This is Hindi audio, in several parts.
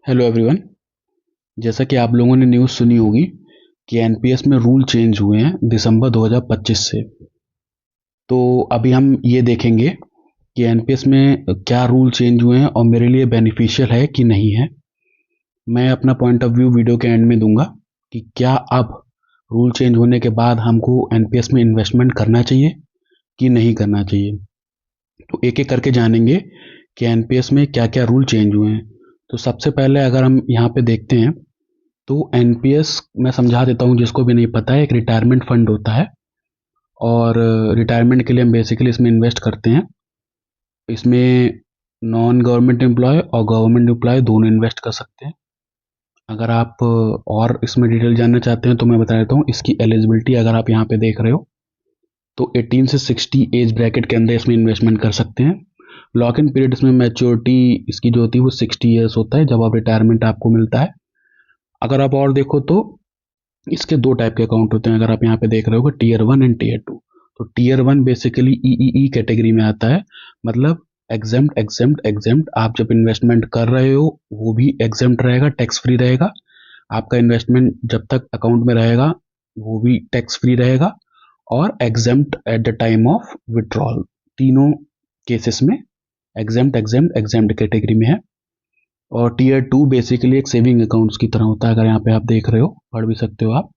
Hello everyone. जैसा कि आप लोगों ने न्यूज़ सुनी होगी कि एनपीएस में रूल चेंज हुए हैं दिसंबर 2025 से। तो अभी हम ये देखेंगे कि एनपीएस में क्या रूल चेंज हुए हैं और मेरे लिए बेनिफिशियल है कि नहीं है। मैं अपना पॉइंट ऑफ व्यू वीडियो के एंड में दूंगा कि क्या अब रूल चेंज होने के बाद हमको एनपीएस में इन्वेस्टमेंट करना चाहिए कि नहीं करना चाहिए। तो एक एक करके जानेंगे कि एनपीएस में क्या क्या रूल चेंज हुए हैं। तो सबसे पहले अगर हम यहाँ पे देखते हैं तो एनपीएस मैं समझा देता हूँ जिसको भी नहीं पता है, एक रिटायरमेंट फंड होता है और रिटायरमेंट के लिए हम बेसिकली इसमें इन्वेस्ट करते हैं। इसमें नॉन गवर्नमेंट एम्प्लॉय और गवर्नमेंट एम्प्लॉय दोनों इन्वेस्ट कर सकते हैं। अगर आप और इसमें डिटेल जानना चाहते हैं तो मैं बता देता हूँ इसकी एलिजिबिलिटी। अगर आप यहाँ पे देख रहे हो तो 18 से 60 एज ब्रैकेट के अंदर इसमें इन्वेस्टमेंट कर सकते हैं। लॉक इन पीरियड इसमें मैच्योरिटी इसकी जो होती है वो 60 ईयर्स होता है जब आप रिटायरमेंट आपको मिलता है। अगर आप और देखो तो इसके दो टाइप के अकाउंट होते हैं। अगर आप यहाँ पे देख रहे हो टीयर 1 एंड टीयर 2। तो टीयर 1 बेसिकली ईईई कैटेगरी में आता है, मतलब एग्जेम्प्ट एग्जेम्प्ट एग्जेम्प्ट। आप जब इन्वेस्टमेंट कर रहे हो वो भी एग्जेम्प्ट रहेगा, टैक्स फ्री रहेगा। आपका इन्वेस्टमेंट जब तक अकाउंट में रहेगा वो भी टैक्स फ्री रहेगा और exempt at the time of withdrawal. तीनों केसेस में एग्जेम्प्ट एग्जेम्प्ट एग्जेम्प्ट कैटेगरी में है। और टीयर 2 बेसिकली एक सेविंग अकाउंट्स की तरह होता है। अगर यहाँ पे आप देख रहे हो, पढ़ भी सकते हो आप,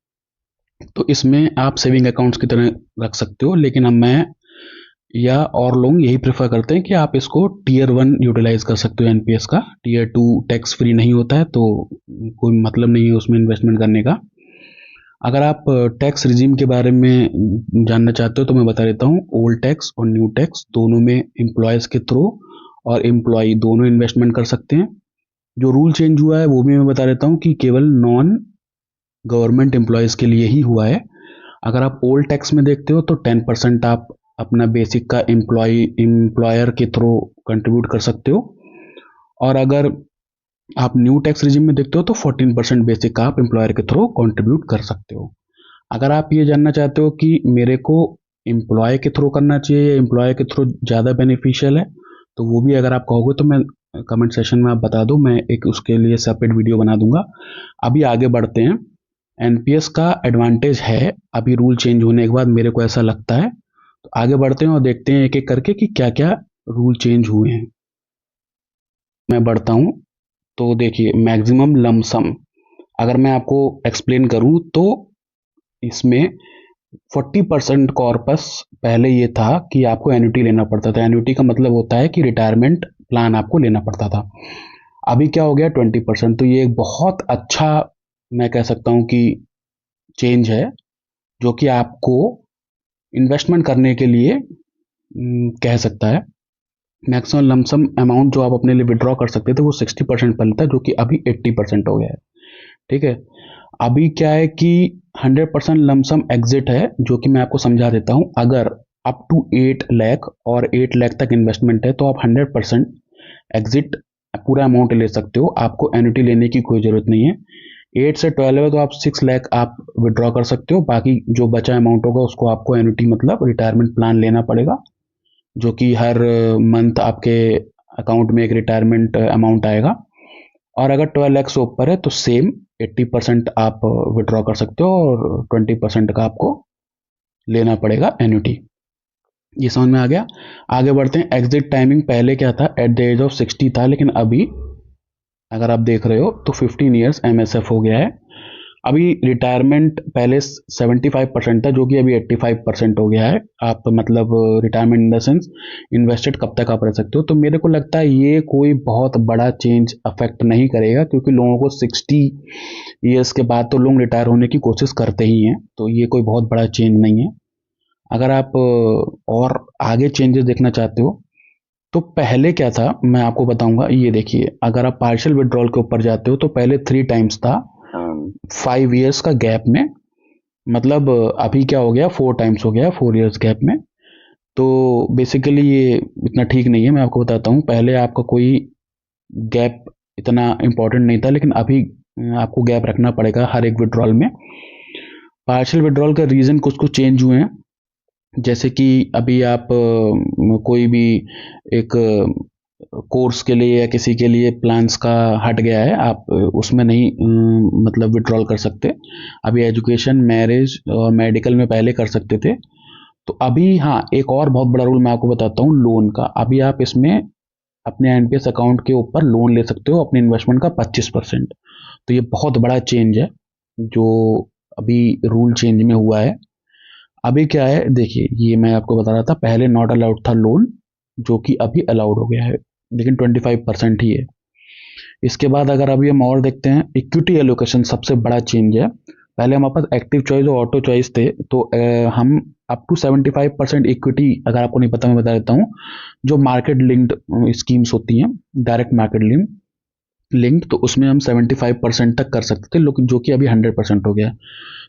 तो इसमें आप सेविंग अकाउंट्स की तरह रख सकते हो। लेकिन हम मैं या और लोग यही प्रेफर करते हैं कि आप इसको टीयर 1 यूटिलाइज कर सकते हो एनपीएस का। टीयर 2 टैक्स फ्री नहीं होता है तो कोई मतलब नहीं है उसमें इन्वेस्टमेंट करने का। अगर आप टैक्स रिजीम के बारे में जानना चाहते हो तो मैं बता देता हूँ। ओल्ड टैक्स और न्यू टैक्स दोनों में एम्प्लॉयज़ के थ्रू और एम्प्लॉय दोनों इन्वेस्टमेंट कर सकते हैं। जो रूल चेंज हुआ है वो भी मैं बता देता हूँ कि केवल नॉन गवर्नमेंट एम्प्लॉयज़ के लिए ही हुआ है। अगर आप ओल्ड टैक्स में देखते हो तो 10% आप अपना बेसिक का एम्प्लॉयर के थ्रू कंट्रीब्यूट कर सकते हो। और अगर आप न्यू टैक्स रिजिम में देखते हो तो 14% बेसिक का आप एम्प्लॉयर के थ्रू कंट्रीब्यूट कर सकते हो। अगर आप ये जानना चाहते हो कि मेरे को एम्प्लॉय के थ्रू करना चाहिए या एम्प्लॉय के थ्रू ज़्यादा बेनिफिशियल है, तो वो भी अगर आप कहोगे तो मैं कमेंट सेशन में आप बता दो, मैं एक उसके लिए सेपरेट वीडियो बना दूंगा। अभी आगे बढ़ते हैं। एनपीएस का एडवांटेज है अभी रूल चेंज होने के बाद, मेरे को ऐसा लगता है। तो आगे बढ़ते हैं और देखते हैं एक एक करके कि क्या क्या रूल चेंज हुए हैं। मैं बढ़ता हूँ तो देखिए, मैक्सिमम लमसम अगर मैं आपको एक्सप्लेन करूँ तो इसमें 40% कॉर्पस पहले ये था कि आपको एन्युटी लेना पड़ता था। एन्युटी का मतलब होता है कि रिटायरमेंट प्लान आपको लेना पड़ता था। अभी क्या हो गया 20%। तो ये एक बहुत अच्छा, मैं कह सकता हूँ कि चेंज है जो कि आपको इन्वेस्टमेंट करने के लिए कह सकता है। मैक्सिमम लमसम अमाउंट जो आप अपने लिए विड्रॉ कर सकते थे वो 60% पहले था, जो कि अभी 80% हो गया है। ठीक है। अभी क्या है कि 100% लमसम एग्जिट है, जो कि मैं आपको समझा देता हूं। अगर अप टू 8 लाख और 8 लाख तक इन्वेस्टमेंट है तो आप 100% एग्जिट पूरा अमाउंट ले सकते हो। आपको एन्युटी लेने की कोई ज़रूरत नहीं है। 8 से 12 है तो आप 6 लाख आप विड्रॉ कर सकते हो। बाकी जो बचा अमाउंट होगा उसको आपको एन्युटी मतलब रिटायरमेंट प्लान लेना पड़ेगा, जो कि हर मंथ आपके अकाउंट में एक रिटायरमेंट अमाउंट आएगा। और अगर 12 लाख से ऊपर है तो सेम 80% आप विड्रॉ कर सकते हो और 20% का आपको लेना पड़ेगा एन्युटी। ये समझ में आ गया। आगे बढ़ते हैं। एग्जिट टाइमिंग पहले क्या था, एट द एज ऑफ 60 था, लेकिन अभी अगर आप देख रहे हो तो 15 ईयर्स एमएसएफ हो गया है। अभी रिटायरमेंट पहले 75% था, जो कि अभी 85% हो गया है। आप मतलब retirement in the sense invested कब तक आप रह सकते हो। तो मेरे को लगता है ये कोई बहुत बड़ा चेंज अफेक्ट नहीं करेगा, क्योंकि लोगों को 60 ईयर्स के बाद तो लोग रिटायर होने की कोशिश करते ही हैं। तो ये कोई बहुत बड़ा चेंज नहीं है। अगर आप और आगे चेंजेस देखना चाहते हो तो पहले क्या था मैं आपको बताऊंगा। ये देखिए, अगर आप पार्शियल विड्रॉल के ऊपर जाते हो तो पहले 3 टाइम्स था 5 ईयर्स का गैप में। मतलब अभी क्या हो गया, 4 टाइम्स हो गया 4 ईयर्स गैप में। तो बेसिकली ये इतना ठीक नहीं है। मैं आपको बताता हूँ, पहले आपका कोई गैप इतना इम्पोर्टेंट नहीं था, लेकिन अभी आपको गैप रखना पड़ेगा हर एक विड्रॉल में। पार्शियल विड्रॉल का रीज़न कुछ कुछ चेंज हुए हैं। जैसे कि अभी आप कोई भी एक कोर्स के लिए या किसी के लिए प्लान्स का हट गया है, आप उसमें नहीं मतलब विड्रॉल कर सकते। अभी एजुकेशन, मैरिज और मेडिकल में पहले कर सकते थे। तो अभी हाँ, एक और बहुत बड़ा रूल मैं आपको बताता हूँ लोन का। अभी आप इसमें अपने एनपीएस अकाउंट के ऊपर लोन ले सकते हो अपने इन्वेस्टमेंट का 25%। तो ये बहुत बड़ा चेंज है जो अभी रूल चेंज में हुआ है। अभी क्या है देखिए, ये मैं आपको बता रहा था, पहले नॉट अलाउड था लोन, जो कि अभी अलाउड हो गया है, लेकिन 25% ही है। इसके बाद अगर अभी हम और देखते हैं, इक्विटी एलोकेशन सबसे बड़ा चेंज है। पहले हमारे पास एक्टिव चॉइस और ऑटो चॉइस थे, तो हम अप टू 75% इक्विटी, अगर आपको नहीं पता मैं बता देता हूँ, जो मार्केट लिंक्ड स्कीम्स होती हैं, डायरेक्ट मार्केट लिंक, तो उसमें हम 75% तक कर सकते थे, लेकिन जो कि अभी 100% हो गया।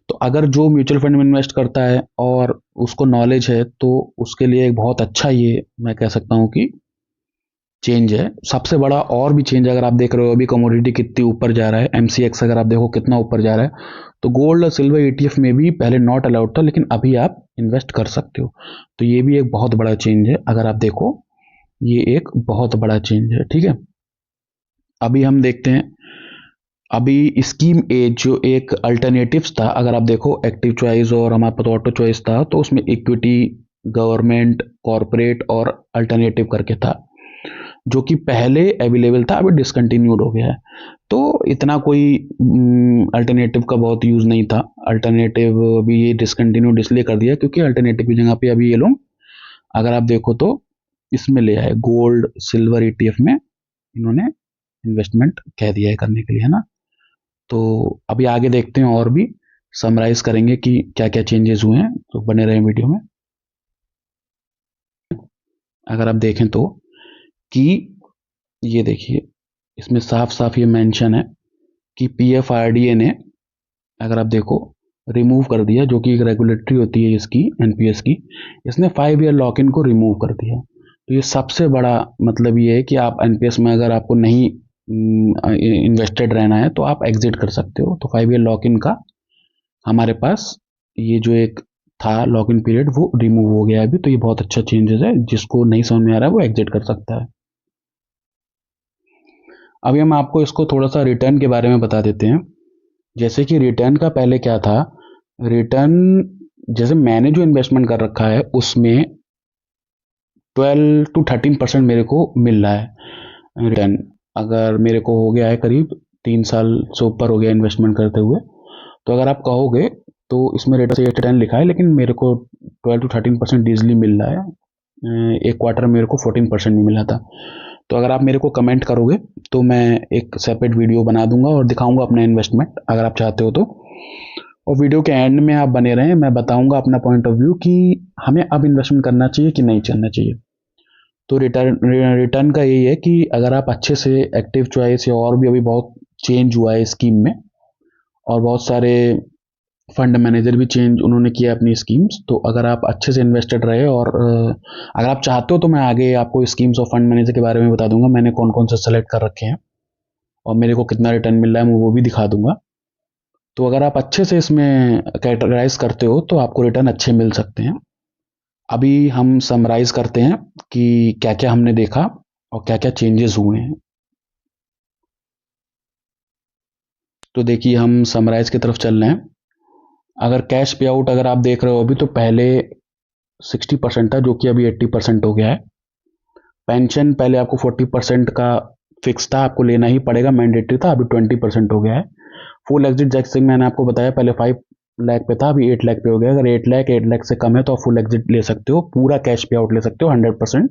तो अगर जो म्यूचुअल फंड में इन्वेस्ट करता है और उसको नॉलेज है, तो उसके लिए एक बहुत अच्छा, ये मैं कह सकता हूँ कि चेंज है। सबसे बड़ा और भी चेंज अगर आप देख रहे हो, अभी कमोडिटी कितनी ऊपर जा रहा है, एमसीएक्स अगर आप देखो कितना ऊपर जा रहा है। तो गोल्ड और सिल्वर ईटीएफ में भी पहले नॉट अलाउड था, लेकिन अभी आप इन्वेस्ट कर सकते हो। तो ये भी एक बहुत बड़ा चेंज है, अगर आप देखो ये एक बहुत बड़ा चेंज है। ठीक है, अभी हम देखते हैं, अभी स्कीम एज जो एक अल्टरनेटिव्स था, अगर आप देखो एक्टिव चॉइस और हमारे पास ऑटो चॉइस था, तो उसमें इक्विटी, गवर्नमेंट, कॉरपोरेट और अल्टरनेटिव करके था, जो कि पहले अवेलेबल था, अभी डिसकंटिन्यूड हो गया है। तो इतना कोई अल्टरनेटिव का बहुत यूज़ नहीं था। अल्टरनेटिव भी ये डिसकंटिन्यूड इसलिए कर दिया क्योंकि अल्टरनेटिव की जगह पे अभी ये लोग, अगर आप देखो तो इसमें ले आए, गोल्ड सिल्वर ईटीएफ में इन्होंने इन्वेस्टमेंट कह दिया है करने के लिए, है ना। तो अभी आगे देखते हैं और भी समराइज करेंगे कि क्या क्या चेंजेस हुए हैं, तो बने रहे वीडियो में। अगर आप देखें तो कि ये देखिए, इसमें साफ साफ ये मेंशन है कि पीएफआरडीए ने, अगर आप देखो, रिमूव कर दिया, जो कि एक रेगुलेटरी होती है इसकी, एनपीएस की, इसने 5 ईयर लॉक इन को रिमूव कर दिया। तो ये सबसे बड़ा मतलब ये है कि आप एनपीएस में अगर आपको नहीं इन्वेस्टेड रहना है तो आप एग्जिट कर सकते हो। तो 5 ईयर लॉक इन का हमारे पास ये जो एक था लॉक इन पीरियड, वो रिमूव हो गया अभी। तो ये बहुत अच्छा चेंजेस है, जिसको नहीं समझ में आ रहा है वो एग्जिट कर सकता है। अभी हम आपको इसको थोड़ा सा रिटर्न के बारे में बता देते हैं। जैसे कि रिटर्न का पहले क्या था, रिटर्न जैसे मैंने जो इन्वेस्टमेंट कर रखा है उसमें 12 to 13% मेरे को मिल रहा है रिटर्न। अगर मेरे को हो गया है करीब 3 साल से ऊपर हो गया इन्वेस्टमेंट करते हुए, तो अगर आप कहोगे तो इसमें रेट से 8-10 लिखा है, लेकिन मेरे को 12 to 13% ईजिली मिल रहा है। एक क्वार्टर मेरे को 14% भी मिला था। तो अगर आप मेरे को कमेंट करोगे तो मैं एक सेपरेट वीडियो बना दूंगा और दिखाऊंगा अपना इन्वेस्टमेंट, अगर आप चाहते हो तो। और वीडियो के एंड में आप बने रहें, मैं बताऊंगा अपना पॉइंट ऑफ व्यू कि हमें अब इन्वेस्टमेंट करना चाहिए कि नहीं करना चाहिए। तो रिटर्न रिटर्न का यही है कि अगर आप अच्छे से एक्टिव चॉइस, या और भी अभी बहुत चेंज हुआ है स्कीम में, और बहुत सारे फंड मैनेजर भी चेंज उन्होंने किया अपनी स्कीम्स, तो अगर आप अच्छे से इन्वेस्टेड रहे, और अगर आप चाहते हो तो मैं आगे आपको स्कीम्स और फंड मैनेजर के बारे में बता दूंगा, मैंने कौन कौन से सेलेक्ट कर रखे हैं और मेरे को कितना रिटर्न मिल रहा है, मैं वो भी दिखा दूंगा। तो अगर आप अच्छे से इसमें कैटेगराइज करते हो तो आपको रिटर्न अच्छे मिल सकते हैं। अभी हम समराइज करते हैं कि क्या क्या हमने देखा और क्या क्या चेंजेस हुए हैं। तो देखिए, हम समराइज की तरफ चल रहे हैं। अगर कैश पे आउट अगर आप देख रहे हो अभी, तो पहले 60% था, जो कि अभी 80% हो गया है। पेंशन पहले आपको 40% का फिक्स था, आपको लेना ही पड़ेगा, मैंडेटरी था, अभी 20% हो गया है। फुल एग्जिट जैसे मैंने आपको बताया, पहले 5 लाख पे था, अभी 8 लाख पे हो गया। अगर 8 लाख से कम है तो आप फुल एग्जिट ले सकते हो, पूरा कैश पे आउट ले सकते हो 100%।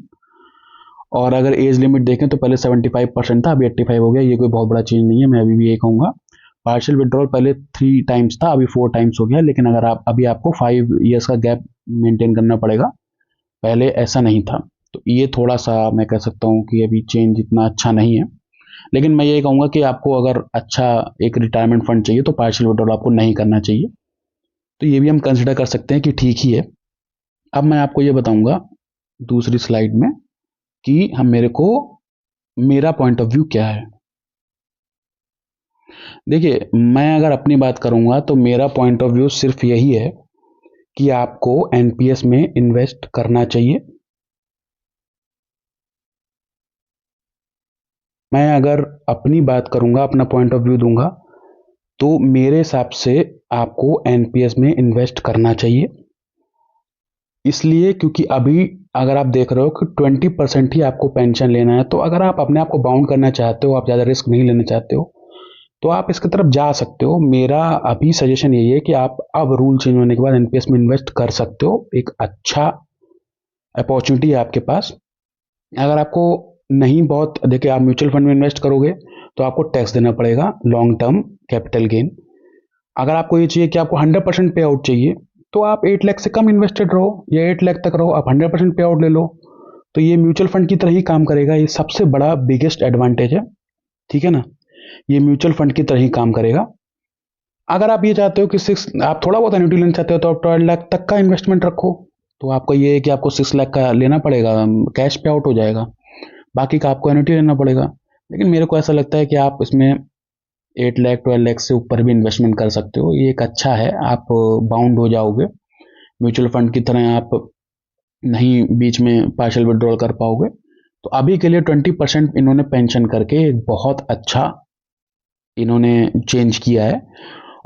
और अगर एज लिमिट देखें तो पहले 75% था, अभी 85 हो गया। ये कोई बहुत बड़ा चेंज नहीं है, मैं अभी भी यही कहूँगा। पार्शियल विड्रॉल पहले 3 टाइम्स था, अभी 4 टाइम्स हो गया, लेकिन अगर आप अभी आपको 5 ईयर्स का गैप मेंटेन करना पड़ेगा, पहले ऐसा नहीं था। तो ये थोड़ा सा मैं कह सकता हूँ कि अभी चेंज इतना अच्छा नहीं है। लेकिन मैं ये कहूँगा कि आपको अगर अच्छा एक रिटायरमेंट फंड चाहिए तो पार्शियल विड्रॉल आपको नहीं करना चाहिए। तो ये भी हम कंसिडर कर सकते हैं कि ठीक ही है। अब मैं आपको ये बताऊंगा दूसरी स्लाइड में कि हम मेरे को मेरा पॉइंट ऑफ व्यू क्या है। देखिए, मैं अगर अपनी बात करूंगा तो मेरा पॉइंट ऑफ व्यू सिर्फ यही है कि आपको एनपीएस में इन्वेस्ट करना चाहिए। मैं अगर अपनी बात करूँगा, अपना पॉइंट ऑफ व्यू दूंगा, तो मेरे हिसाब से आपको एनपीएस में इन्वेस्ट करना चाहिए। इसलिए क्योंकि अभी अगर आप देख रहे हो कि 20% ही आपको पेंशन लेना है, तो अगर आप अपने आप को बाउंड करना चाहते हो, आप ज़्यादा रिस्क नहीं लेना चाहते हो, तो आप इसकी तरफ जा सकते हो। मेरा अभी सजेशन यही है कि आप अब रूल चेंज होने के बाद एनपीएस में इन्वेस्ट कर सकते हो। एक अच्छा अपॉर्चुनिटी है आपके पास। अगर आपको नहीं, बहुत देखिए, आप म्यूचुअल फंड में इन्वेस्ट करोगे तो आपको टैक्स देना पड़ेगा लॉन्ग टर्म कैपिटल गेन। अगर आपको ये चाहिए कि आपको 100% पे आउट चाहिए, तो आप 8 लाख से कम इन्वेस्टेड रहो या 8 लाख तक रहो, आप 100% पे आउट ले लो। तो ये म्यूचुअल फंड की तरह ही काम करेगा। ये सबसे बड़ा बिगेस्ट एडवांटेज है, ठीक है ना। ये म्यूचुअल फंड की तरह ही काम करेगा। अगर आप ये चाहते हो कि आप थोड़ा बहुत एन्युटी लेना चाहते हो, तो आप 12 लाख तक का इन्वेस्टमेंट रखो। तो आपका ये है कि आपको 6 लाख का लेना पड़ेगा, कैश पे आउट हो जाएगा, बाकी का आपको एन्युटी लेना पड़ेगा। लेकिन मेरे को ऐसा लगता है कि आप इसमें 8 लाख 12 लाख से ऊपर भी इन्वेस्टमेंट कर सकते हो। ये एक अच्छा है, आप बाउंड हो जाओगे। म्यूचुअल फंड की तरह आप नहीं बीच में पार्शियल विड्रॉल कर पाओगे। तो अभी के लिए 20% इन्होंने पेंशन करके एक बहुत अच्छा इन्होंने चेंज किया है।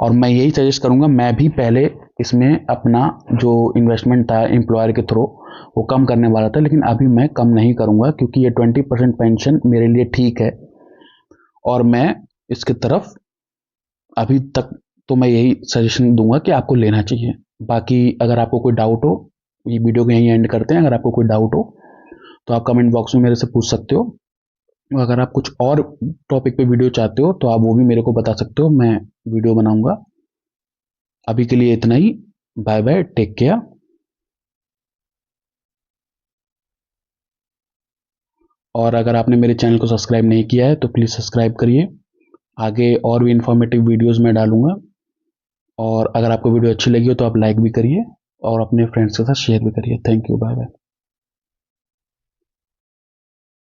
और मैं यही सजेस्ट करूंगा, मैं भी पहले इसमें अपना जो इन्वेस्टमेंट था एम्प्लॉयर के थ्रू वो कम करने वाला था, लेकिन अभी मैं कम नहीं करूंगा क्योंकि ये 20% पेंशन मेरे लिए ठीक है और मैं इसकी तरफ अभी तक तो मैं यही सजेशन दूंगा कि आपको लेना चाहिए। बाकी अगर आपको कोई डाउट हो, ये वीडियो को यहीं एंड करते हैं। अगर आपको कोई डाउट हो तो आप कमेंट बॉक्स में मेरे से पूछ सकते हो। अगर आप कुछ और टॉपिक पे वीडियो चाहते हो तो आप वो भी मेरे को बता सकते हो, मैं वीडियो बनाऊंगा। अभी के लिए इतना ही। Bye bye, take care. और अगर आपने मेरे चैनल को सब्सक्राइब नहीं किया है तो प्लीज़ सब्सक्राइब करिए। आगे और भी इन्फॉर्मेटिव वीडियोस मैं डालूंगा। और अगर आपको वीडियो अच्छी लगी हो तो आप लाइक भी करिए और अपने फ्रेंड्स के साथ शेयर भी करिए। Thank you, bye bye.